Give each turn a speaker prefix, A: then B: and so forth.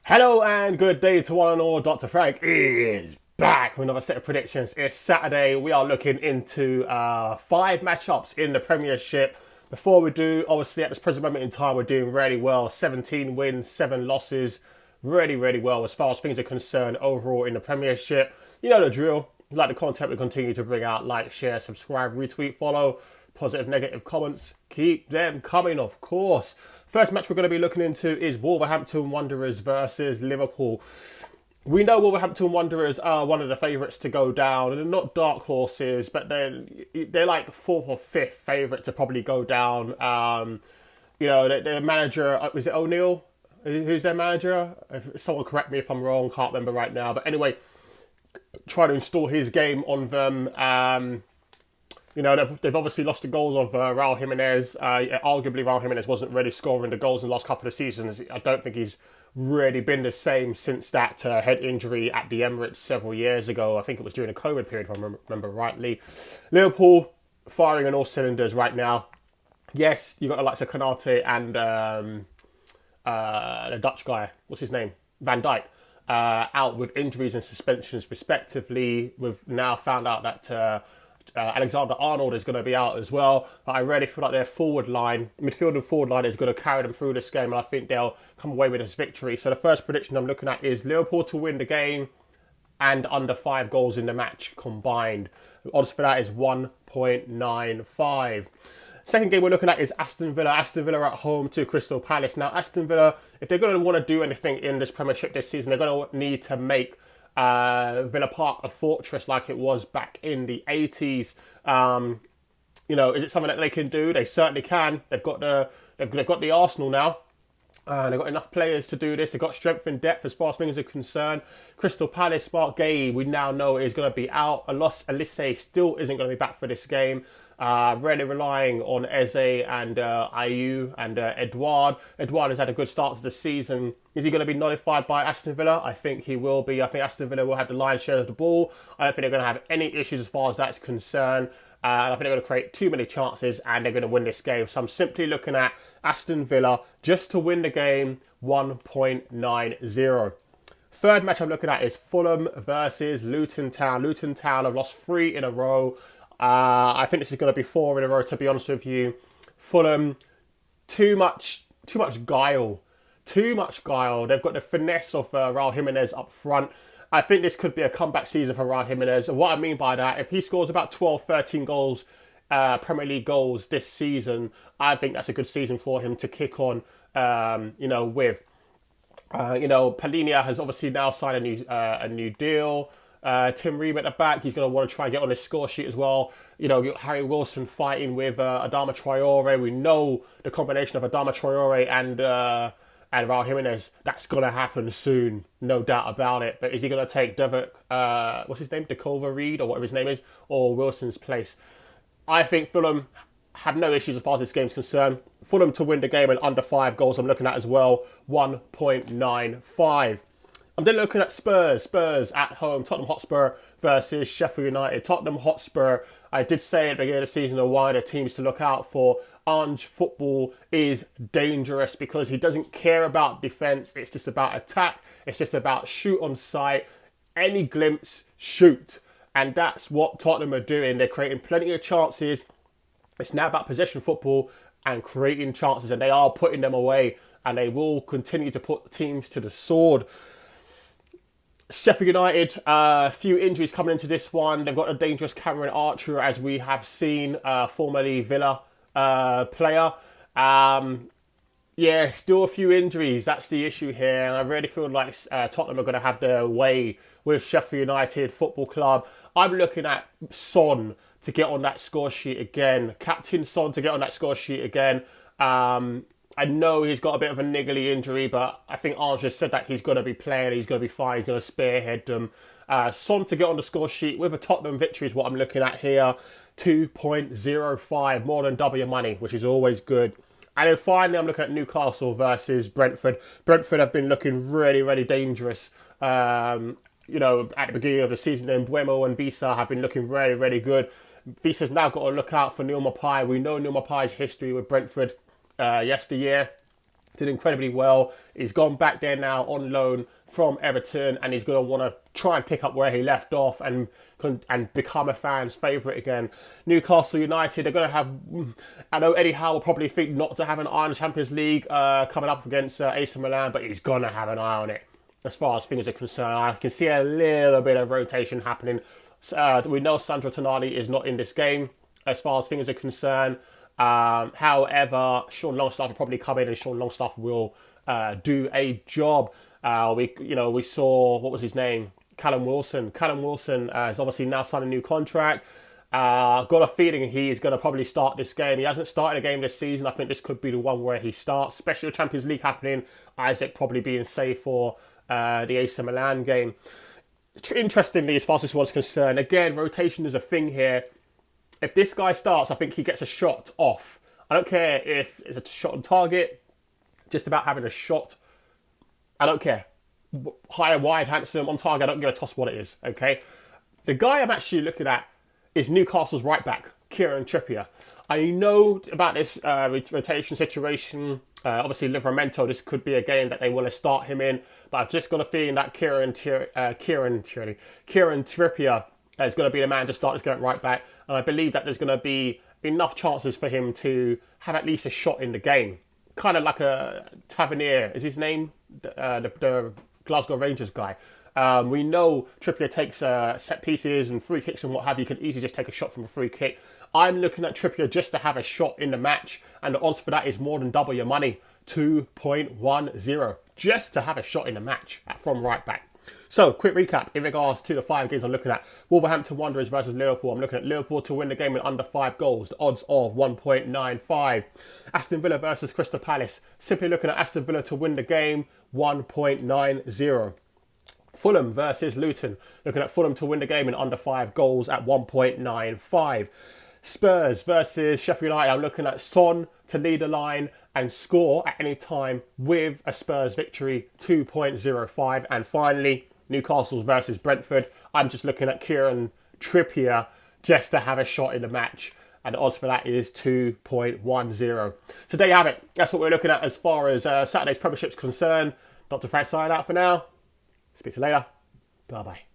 A: Hello and good day to one and all. Dr. Frank is back with another set of predictions. It's Saturday. We are looking into five matchups in the Premiership. Before we do, obviously at this present moment in time, we're doing really well. 17 wins, 7 losses. Really well as far as things are concerned overall in the Premiership. You know the drill. If you like the content we continue to bring out, like, share, subscribe, retweet, follow. Positive, negative comments, keep them coming, of course. First match we're going to be looking into is Wolverhampton Wanderers versus Liverpool. We know Wolverhampton Wanderers are one of the favourites to go down, and they're not dark horses, but they're like fourth or fifth favourite to probably go down. Their manager, is it O'Neill? Who's their manager? If someone correct me if I'm wrong, can't remember right now. But anyway, try to install his game on them. They've obviously lost the goals of Raul Jimenez. Arguably, Raul Jimenez wasn't really scoring the goals in the last couple of seasons. I don't think he's really been the same since that head injury at the Emirates several years ago. I think it was during the COVID period, if I remember rightly. Liverpool firing on all cylinders right now. Yes, you've got the likes of Konate and the Dutch guy. What's his name? Van Dijk. Out with injuries and suspensions respectively. We've now found out that Alexander-Arnold is going to be out as well. But I really feel like their midfield and forward line is going to carry them through this game, and I think they'll come away with this victory. So the first prediction I'm looking at is Liverpool to win the game and under 5 goals in the match combined. The odds for that is 1.95. Second game we're looking at is Aston Villa. Aston Villa at home to Crystal Palace. Now, Aston Villa, if they're going to want to do anything in this Premiership this season, they're going to need to make Villa Park a fortress like it was back in the 80s. Is it something that they can do? They certainly can. They've got the Arsenal now. They've got enough players to do this. They've got strength and depth as far as things are concerned. Crystal Palace, Mark Gay, we now know is going to be out. Elise still isn't going to be back for this game. Really relying on Eze and Ayew and Edouard. Edouard has had a good start to the season. Is he going to be nullified by Aston Villa? I think he will be. I think Aston Villa will have the lion's share of the ball. I don't think they're going to have any issues as far as that's concerned. I think they're going to create too many chances and they're going to win this game. So I'm simply looking at Aston Villa just to win the game, 1.90. Third match I'm looking at is Fulham versus Luton Town. Luton Town have lost 3 in a row. I think this is going to be 4 in a row, to be honest with you. Fulham, too much guile. Too much guile. They've got the finesse of Raul Jimenez up front. I think this could be a comeback season for Raul Jimenez. And what I mean by that, if he scores about 12, 13 goals, Premier League goals this season, I think that's a good season for him to kick on, with. Palhinha has obviously now signed a new deal. Tim Ream at the back, he's going to want to try and get on his score sheet as well. Harry Wilson fighting with Adama Traore. We know the combination of Adama Traore and Raul Jimenez. That's going to happen soon, no doubt about it. But is he going to take what's his name, Decova Reed or whatever his name is, or Wilson's place? I think Fulham have no issues as far as this game's concerned. Fulham to win the game and under 5 goals I'm looking at as well, 1.95. I'm then looking at Spurs at home, Tottenham Hotspur versus Sheffield United. Tottenham Hotspur, I did say at the beginning of the season, are one of the teams to look out for. Ange football is dangerous because he doesn't care about defence. It's just about attack. It's just about shoot on sight. Any glimpse, shoot. And that's what Tottenham are doing. They're creating plenty of chances. It's now about possession football and creating chances, and they are putting them away, and they will continue to put teams to the sword. Sheffield United, a few injuries coming into this one. They've got a dangerous Cameron Archer, as we have seen, formerly Villa player. Still a few injuries. That's the issue here. And I really feel like Tottenham are going to have their way with Sheffield United Football Club. I'm looking at Son to get on that score sheet again. Captain Son to get on that score sheet again. I know he's got a bit of a niggly injury, but I think Arne just said that he's going to be playing, he's going to be fine, he's going to spearhead them. Son to get on the score sheet with a Tottenham victory is what I'm looking at here. 2.05, more than double your money, which is always good. And then finally, I'm looking at Newcastle versus Brentford. Brentford have been looking really, really dangerous. At the beginning of the season, and Buemo and Visa have been looking really, really good. Visa's now got to look out for Neil Maupay. We know Neil Maupay's history with Brentford yesteryear. Did incredibly well. He's gone back there now on loan from Everton, and he's going to want to try and pick up where he left off and become a fan's favourite again. Newcastle United, they're going to have... I know Eddie Howe will probably think not to have an eye on the Champions League coming up against AC Milan, but he's going to have an eye on it. As far as things are concerned, I can see a little bit of rotation happening. We know Sandro Tonali is not in this game as far as things are concerned. However, Sean Longstaff will probably come in, and Sean Longstaff will do a job. We saw, what was his name? Callum Wilson. Callum Wilson has obviously now signed a new contract. Got a feeling he is going to probably start this game. He hasn't started a game this season. I think this could be the one where he starts, especially with Champions League happening. Isaac probably being safe for the AC Milan game. Interestingly, as far as this one's concerned, again, rotation is a thing here. If this guy starts, I think he gets a shot off. I don't care if it's a shot on target, just about having a shot. I don't care. Higher, wide, handsome, on target, I don't give a toss what it is, okay? The guy I'm actually looking at is Newcastle's right back, Kieran Trippier. I know about this rotation situation. Obviously, Livramento, this could be a game that they want to start him in. But I've just got a feeling that Kieran Trippier is going to be the man to start this game at right back. And I believe that there's going to be enough chances for him to have at least a shot in the game. Kind of like a Tavernier, is his name? The Glasgow Rangers guy. We know Trippier takes set pieces and free kicks and what have you. Can easily just take a shot from a free kick. I'm looking at Trippier just to have a shot in the match, and the odds for that is more than double your money, 2.10, just to have a shot in the match from right back. So, quick recap in regards to the 5 games I'm looking at. Wolverhampton Wanderers versus Liverpool. I'm looking at Liverpool to win the game in under 5 goals. The odds of 1.95. Aston Villa versus Crystal Palace. Simply looking at Aston Villa to win the game, 1.90. Fulham versus Luton. Looking at Fulham to win the game in under 5 goals at 1.95. Spurs versus Sheffield United. I'm looking at Son to lead the line and score at any time with a Spurs victory, 2.05. And finally, Newcastle versus Brentford. I'm just looking at Kieran Trippier just to have a shot in the match. And the odds for that is 2.10. So there you have it. That's what we're looking at as far as Saturday's Premiership is concerned. Dr. Frank signing out for now. Speak to you later. Bye-bye.